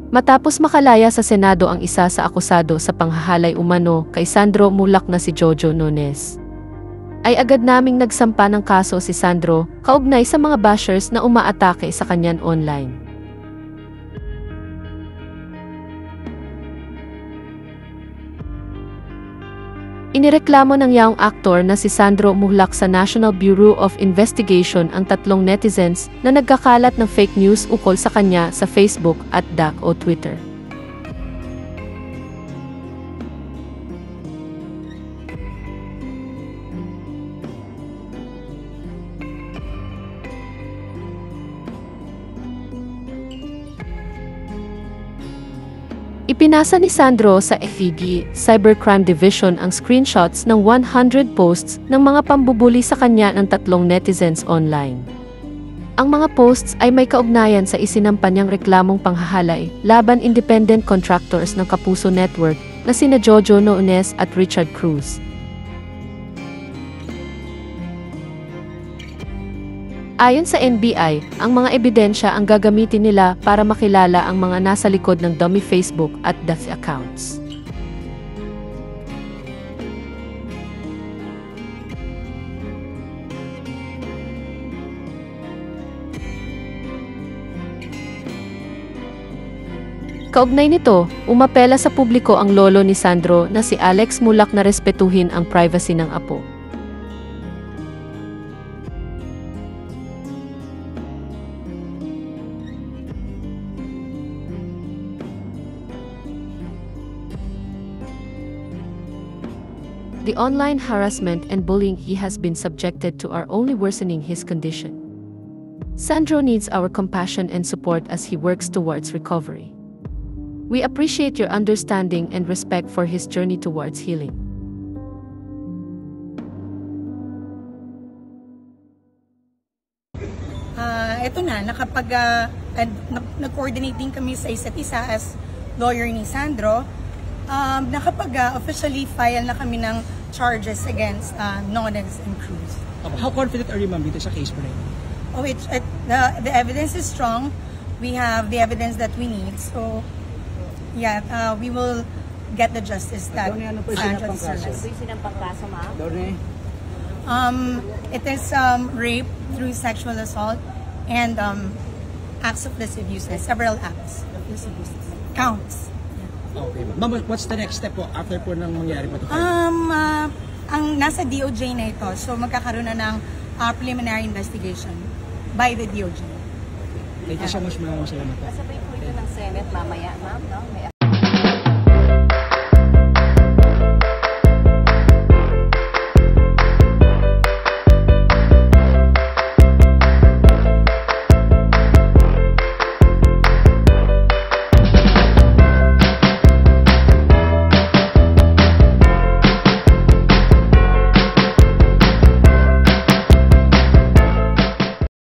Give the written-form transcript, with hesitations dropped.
Matapos makalaya sa Senado ang isa sa akusado sa panghahalay umano kay Sandro Mulak na si Jojo Nunes, ay agad naming nagsampa ng kaso si Sandro kaugnay sa mga bashers na umaatake sa kanyan online. Inireklamo ng yaong aktor na si Sandro Mulak sa National Bureau of Investigation ang tatlong netizens na nagkakalat ng fake news ukol sa kanya sa Facebook at DAC o Twitter. Ipinasa ni Sandro sa FED Cybercrime Division ang screenshots ng 100 posts ng mga pambubuli sa kanya ng tatlong netizens online. Ang mga posts ay may kaugnayan sa isinampa niyang reklamong panghahalay laban independent contractors ng Kapuso Network na sina Jojo Nunes at Richard Cruz. Ayon sa NBI, ang mga ebidensya ang gagamitin nila para makilala ang mga nasa likod ng dummy Facebook at DAC accounts. Kaugnay nito, umapela sa publiko ang lolo ni Sandro na si Alex Mulak na respetuhin ang privacy ng apo. The online harassment and bullying he has been subjected to are only worsening his condition. Sandro needs our compassion and support as he works towards recovery. We appreciate your understanding and respect for his journey towards healing. Ito na, nag-coordinate din kami sa isa't isa as lawyer ni Sandro. Officially file na kami ng charges against Nunes and Cruz. How confident are you, ma'am, dito sa case mo na yun? The evidence is strong. We have the evidence that we need. So, yeah, we will get the justice that Sandro deserves. It is rape through sexual assault and acts of lascivious abuse, several acts of lascivious abuse. Counts. Okay, ma'am, what's the next step po after po nang mangyari po ito? Ang nasa DOJ na ito, so magkakaroon na ng preliminary investigation by the DOJ. Thank you so much, ma'am. Salamat po. Kasabay po ito ng Senate mamaya, ma'am, no?